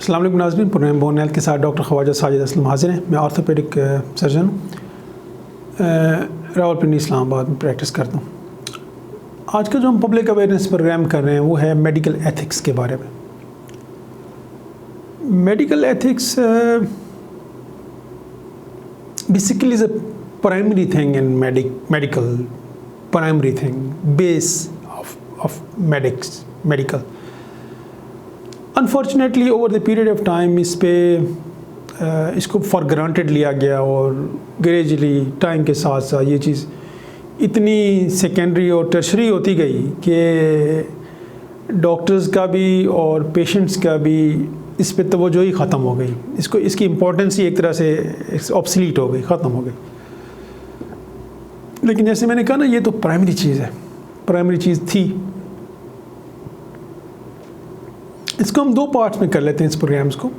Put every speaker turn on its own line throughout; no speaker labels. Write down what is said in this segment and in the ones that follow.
अस्सलाम वालेकुम नाज़रीन, प्रोग्राम बोन हेल्थ के साथ डॉक्टर ख्वाजा साजिद असलम हाजिर हैं। मैं ऑर्थोपेडिक सर्जन रावलपिंडी इस्लामाबाद में प्रैक्टिस करता हूँ। आज का जो हम पब्लिक अवेयरनेस प्रोग्राम कर रहे हैं वो है मेडिकल एथिक्स के बारे में। Medical ethics basically is a primary thing in medical primary thing base of medical. Unfortunately over the period of time इसको फॉर ग्रांटेड लिया गया और ग्रेजुअली टाइम के साथ साथ ये चीज़ इतनी सेकेंडरी और टर्शरी होती गई कि डॉक्टर्स का भी और पेशेंट्स का भी इस पे तवज्जो ही ख़त्म हो गई। इसकी इम्पोर्टेंस ही एक तरह से ऑब्सलीट हो गई, ख़त्म हो गई। लेकिन जैसे मैंने कहा ना, ये तो प्राइमरी चीज़ है, प्राइमरी चीज़ थी। इसको हम दो पार्ट्स में कर लेते हैं इस प्रोग्राम्स को।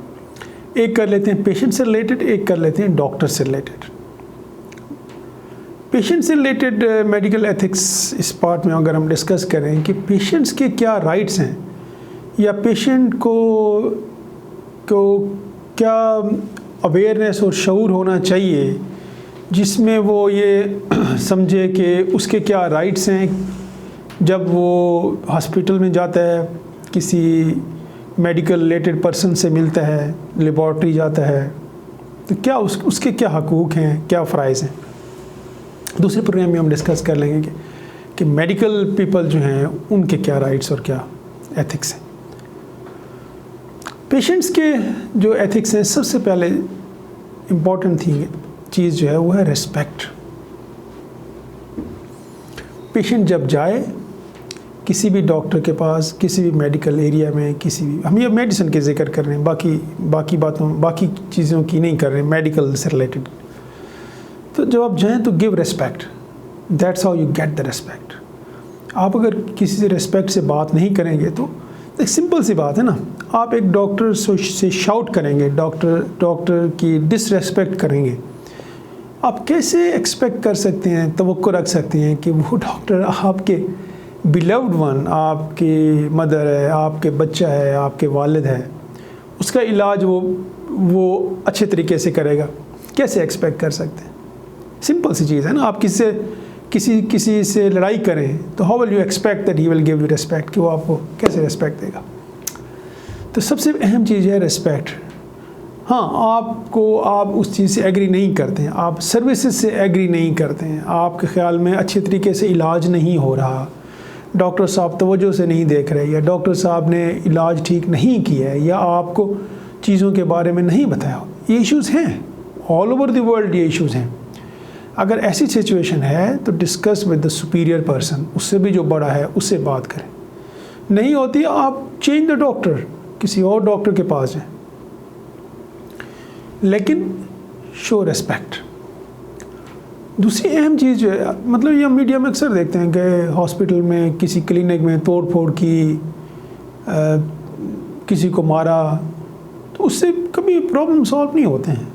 एक कर लेते हैं पेशेंट से रिलेटेड, एक कर लेते हैं डॉक्टर से रिलेटेड। पेशेंट से रिलेटेड मेडिकल एथिक्स इस पार्ट में अगर हम डिस्कस करें कि पेशेंट्स के क्या राइट्स हैं या पेशेंट को क्या अवेयरनेस और शऊर होना चाहिए जिसमें वो ये समझे कि उसके क्या राइट्स हैं जब वो हॉस्पिटल में जाता है, किसी मेडिकल रिलेटेड पर्सन से मिलता है, लेबॉर्ट्री जाता है, तो क्या उसके क्या हकूक़ हैं, क्या फ़राइज़ हैं। दूसरे प्रोग्राम में हम डिस्कस कर लेंगे कि मेडिकल पीपल जो हैं उनके क्या राइट्स और क्या एथिक्स हैं। पेशेंट्स के जो एथिक्स हैं, सबसे पहले इम्पॉर्टेंट चीज़ जो है वो है रिस्पेक्ट। पेशेंट जब जाए किसी भी डॉक्टर के पास, किसी भी मेडिकल एरिया में, किसी भी, हम ये मेडिसिन के जिक्र कर रहे हैं, बाकी चीज़ों की नहीं कर रहे हैं, मेडिकल से रिलेटेड। तो जब आप जाएं तो give respect, that's how you get the respect. आप अगर किसी से रिस्पेक्ट से बात नहीं करेंगे तो एक सिंपल सी बात है ना, आप एक डॉक्टर से शाउट करेंगे, डॉक्टर की डिसरिस्पेक्ट करेंगे, आप कैसे एक्सपेक्ट कर सकते हैं, तवक्को रख सकते हैं कि वो डॉक्टर आपके बिलव्ड वन, आपकी मदर है, आपके बच्चा है, आपके वालिद है, उसका इलाज वो अच्छे तरीके से करेगा? कैसे एक्सपेक्ट कर सकते हैं? सिंपल सी चीज़ है ना। आप किसी से लड़ाई करें तो how will you expect that he will give you respect, कि वो आपको कैसे रिस्पेक्ट देगा? तो सबसे अहम चीज़ है रिस्पेक्ट। हाँ, आप उस चीज़ से एग्री नहीं करते हैं, आप सर्विसेज से एग्री नहीं करते हैं, आपके ख्याल में अच्छे तरीके से इलाज नहीं हो रहा, डॉक्टर साहब तवज्जो से नहीं देख रहे, या डॉक्टर साहब ने इलाज ठीक नहीं किया है, या आपको चीज़ों के बारे में नहीं बताया, ये इश्यूज़ हैं ऑल ओवर द वर्ल्ड, ये इश्यूज़ हैं। अगर ऐसी सिचुएशन है तो discuss with the superior person, उससे भी जो बड़ा है उससे बात करें। नहीं होती, आप चेंज द डॉक्टर, किसी और डॉक्टर के पास जाएं, लेकिन शो रिस्पेक्ट। दूसरी अहम चीज़ जो है, मतलब ये मीडिया में अक्सर देखते हैं कि हॉस्पिटल में, किसी क्लिनिक में तोड़ फोड़ की, किसी को मारा, तो उससे कभी प्रॉब्लम सॉल्व नहीं होते हैं।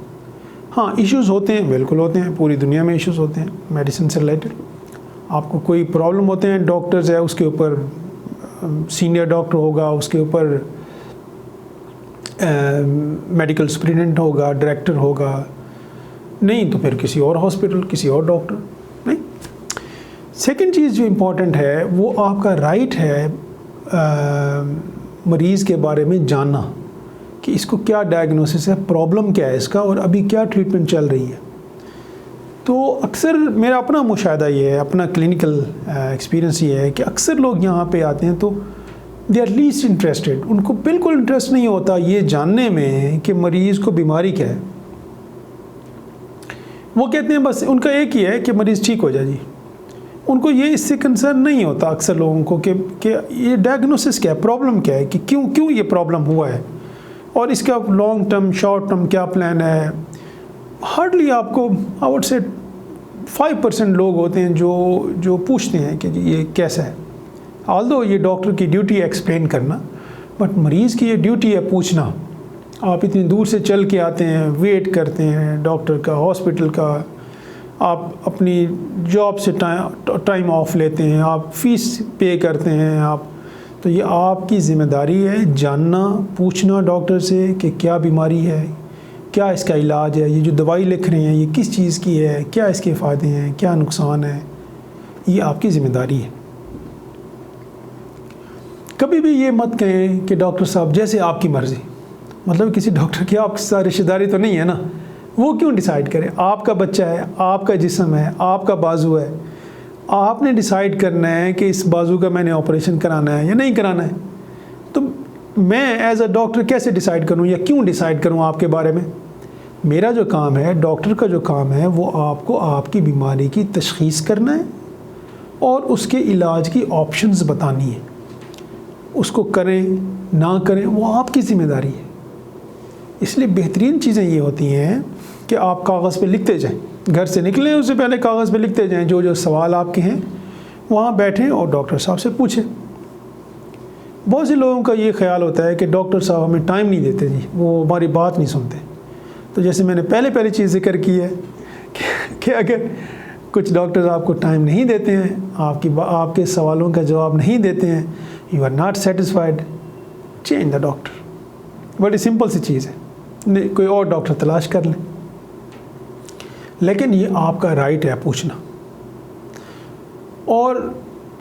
हाँ, इश्यूज़ होते हैं, बिल्कुल होते हैं, पूरी दुनिया में इश्यूज़ होते हैं मेडिसिन से रिलेटेड। आपको कोई प्रॉब्लम होते हैं, डॉक्टर्स है, उसके ऊपर सीनियर डॉक्टर होगा, उसके ऊपर मेडिकल सुपरिटेंडेंट होगा, डायरेक्टर होगा, नहीं तो फिर किसी और हॉस्पिटल, किसी और डॉक्टर। नहीं, सेकंड चीज़ जो इम्पोर्टेंट है वो आपका राइट है मरीज़ के बारे में जानना कि इसको क्या डायग्नोसिस है, प्रॉब्लम क्या है इसका, और अभी क्या ट्रीटमेंट चल रही है। तो अक्सर मेरा अपना मुशाहिदा ये है, अपना क्लिनिकल एक्सपीरियंस ये है कि अक्सर लोग यहाँ पे आते हैं तो दे आर लीस्ट इंटरेस्टेड, उनको बिल्कुल इंटरेस्ट नहीं होता ये जानने में कि मरीज़ को बीमारी क्या है। वो कहते हैं बस उनका एक ही है कि मरीज़ ठीक हो जाए जी। उनको ये इससे कंसर्न नहीं होता अक्सर लोगों को कि ये डायग्नोसिस क्या है, प्रॉब्लम क्या है, कि क्यों ये प्रॉब्लम हुआ है, और इसका लॉन्ग टर्म, शॉर्ट टर्म क्या प्लान है। हार्डली आपको, आई वुड से 5% लोग होते हैं जो पूछते हैं कि जी ये कैसा है। ऑल्दो ये डॉक्टर की ड्यूटी है एक्सप्लेन करना, बट मरीज़ की ये ड्यूटी है पूछना। आप इतनी दूर से चल के आते हैं, वेट करते हैं डॉक्टर का, हॉस्पिटल का, आप अपनी जॉब से टाइम ऑफ लेते हैं, आप फ़ीस पे करते हैं, आप तो ये आपकी ज़िम्मेदारी है जानना, पूछना डॉक्टर से कि क्या बीमारी है, क्या इसका इलाज है, ये जो दवाई लिख रहे हैं ये किस चीज़ की है, क्या इसके फ़ायदे हैं, क्या नुकसान है, ये आपकी ज़िम्मेदारी है। कभी भी ये मत कहें कि डॉक्टर साहब जैसे आपकी मर्ज़ी, मतलब किसी डॉक्टर की आपके साथ रिश्तेदारी तो नहीं है ना, वो क्यों डिसाइड करे। आपका बच्चा है, आपका जिस्म है, आपका बाजू है, आपने डिसाइड करना है कि इस बाजू का मैंने ऑपरेशन कराना है या नहीं कराना है। तो मैं एज अ डॉक्टर कैसे डिसाइड करूं या क्यों डिसाइड करूं आपके बारे में। मेरा जो काम है, डॉक्टर का जो काम है, वो आपको आपकी बीमारी की तशख़ीस करना है और उसके इलाज की ऑप्शंस बतानी है। उसको करें ना करें वो आपकी ज़िम्मेदारी है। इसलिए बेहतरीन चीज़ें ये होती हैं कि आप कागज़ पे लिखते जाएं, घर से निकलें उससे पहले कागज़ पे लिखते जाएं जो जो सवाल आपके हैं, वहाँ बैठें और डॉक्टर साहब से पूछें। बहुत से लोगों का ये ख्याल होता है कि डॉक्टर साहब हमें टाइम नहीं देते जी, वो हमारी बात नहीं सुनते। तो जैसे मैंने पहले चीज़ ज़िक्र की है कि अगर कुछ डॉक्टर्स आपको टाइम नहीं देते हैं, आपके सवालों का जवाब नहीं देते हैं, you are not satisfied, change the doctor. बड़ी सिंपल सी चीज़ है, कोई और डॉक्टर तलाश कर लें। लेकिन ये आपका राइट है पूछना। और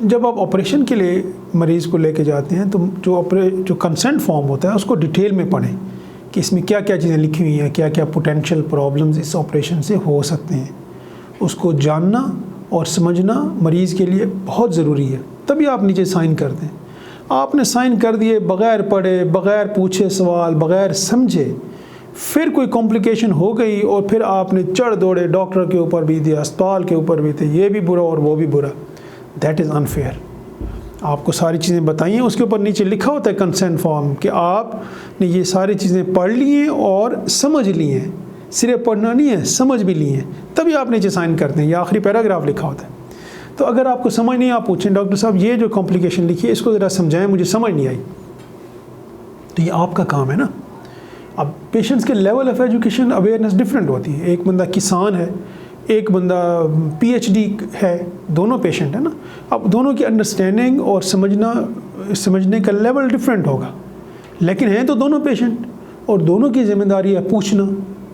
जब आप ऑपरेशन के लिए मरीज़ को लेके जाते हैं तो जो कंसेंट फॉर्म होता है उसको डिटेल में पढ़ें कि इसमें क्या क्या चीज़ें लिखी हुई हैं, क्या क्या पोटेंशियल प्रॉब्लम्स इस ऑपरेशन से हो सकते हैं। उसको जानना और समझना मरीज़ के लिए बहुत ज़रूरी है, तभी आप नीचे साइन कर दें। आपने साइन कर दिए बग़ैर पढ़े, बग़ैर पूछे सवाल, बग़ैर समझे, फिर कोई कॉम्प्लिकेशन हो गई और फिर आपने चढ़ दौड़े डॉक्टर के ऊपर भी दिया, अस्पताल के ऊपर भी थे, ये भी बुरा और वो भी बुरा, दैट इज़ अनफेयर। आपको सारी चीज़ें बताइए, उसके ऊपर नीचे लिखा होता है कंसेंट फॉर्म कि आपने ये सारी चीज़ें पढ़ ली हैं और समझ ली हैं, सिर्फ पढ़ना नहीं है, समझ भी ली हैं, तभी आप नीचे साइन करते हैं। ये आखिरी पैराग्राफ लिखा होता है। तो अगर आपको समझ नहीं, आप पूछें डॉक्टर साहब ये जो कॉम्प्लिकेशन लिखी है इसको ज़रा समझाएं, मुझे समझ नहीं आई। तो ये आपका काम है ना। अब पेशेंट्स के level of education awareness different होती है। एक बंदा किसान है, एक बंदा PhD है, दोनों पेशेंट है ना। अब दोनों की अंडरस्टैंडिंग और समझने का लेवल डिफरेंट होगा, लेकिन हैं तो दोनों पेशेंट और दोनों की ज़िम्मेदारी है पूछना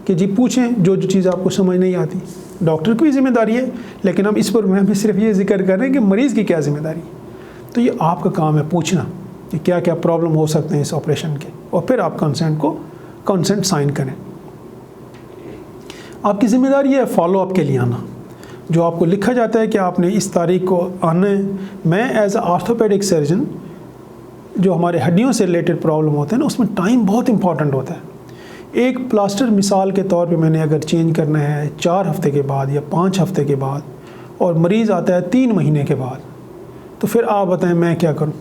कि जी पूछें जो चीज़ आपको समझ नहीं आती। डॉक्टर की भी ज़िम्मेदारी है, लेकिन हम इस प्रोग्राम में सिर्फ ये जिक्र कर रहे हैं कि मरीज़ की क्या ज़िम्मेदारी है। तो ये आपका काम है पूछना कि क्या क्या प्रॉब्लम हो सकते हैं इस ऑपरेशन के, और फिर आप कंसेंट साइन करें। आपकी ज़िम्मेदारी है फॉलोअप के लिए आना। जो आपको लिखा जाता है कि आपने इस तारीख को आना है। मैं एज अ ऑर्थोपेडिक सर्जन, जो हमारे हड्डियों से रिलेटेड प्रॉब्लम होते हैं ना, उसमें टाइम बहुत इंपॉर्टेंट होता है। एक प्लास्टर मिसाल के तौर पे मैंने अगर चेंज करना है 4 हफ्ते के बाद या 5 हफ्ते के बाद, और मरीज़ आता है 3 महीने के बाद, तो फिर आप बताएं मैं क्या करूं।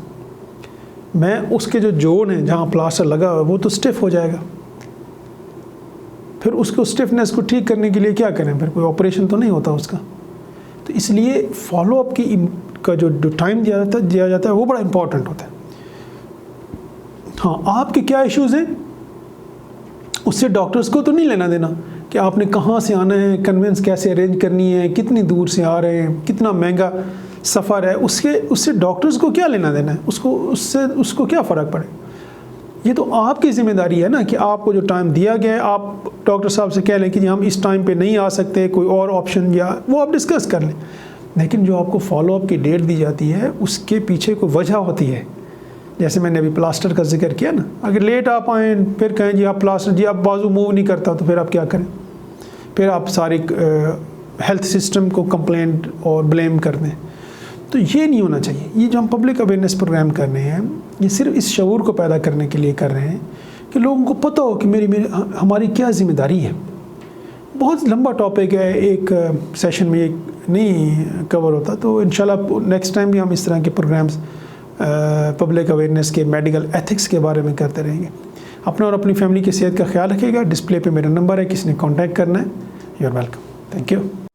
मैं उसके जो जोड़ हैं जहां प्लास्टर लगा हुआ है वो तो स्टिफ हो जाएगा, फिर उसको स्टिफनेस को ठीक करने के लिए क्या करें, फिर कोई ऑपरेशन तो नहीं होता उसका। तो इसलिए फॉलोअप का जो टाइम दिया जाता है वो बड़ा इंपॉर्टेंट होता है। हाँ, आपके क्या इश्यूज़ हैं उससे डॉक्टर्स को तो नहीं लेना देना कि आपने कहाँ से आना है, कन्वेंस कैसे अरेंज करनी है, कितनी दूर से आ रहे हैं, कितना महंगा सफ़र है, उससे डॉक्टर्स को क्या लेना देना है, उसको क्या फ़र्क पड़े। ये तो आपकी ज़िम्मेदारी है ना कि आपको जो टाइम दिया गया है आप डॉक्टर साहब से कह लें कि जी हम इस टाइम पे नहीं आ सकते, कोई और ऑप्शन, या वो आप डिस्कस कर लें। लेकिन जो आपको फॉलोअप की डेट दी जाती है उसके पीछे कोई वजह होती है। जैसे मैंने अभी प्लास्टर का जिक्र किया ना, अगर लेट आप आएँ फिर कहें जी आप प्लास्टर, जी आप बाजू मूव नहीं करता, तो फिर आप क्या करें, फिर आप सारी हेल्थ सिस्टम को कंप्लेंट और ब्लेम कर दें। तो ये नहीं होना चाहिए। ये जो हम पब्लिक अवेयरनेस प्रोग्राम कर रहे हैं, ये सिर्फ इस शऊर को पैदा करने के लिए कर रहे हैं कि लोगों को पता हो कि हमारी क्या ज़िम्मेदारी है। बहुत लंबा टॉपिक है, एक सेशन में एक नहीं कवर होता, तो इंशाल्लाह नेक्स्ट टाइम भी हम इस तरह के प्रोग्राम्स पब्लिक अवेयरनेस के, मेडिकल एथिक्स के बारे में करते रहेंगे। अपना और अपनी फैमिली की सेहत का ख्याल रखिएगा। डिस्प्ले पे मेरा नंबर है, किसी ने कांटेक्ट करना है, you are welcome. Thank you.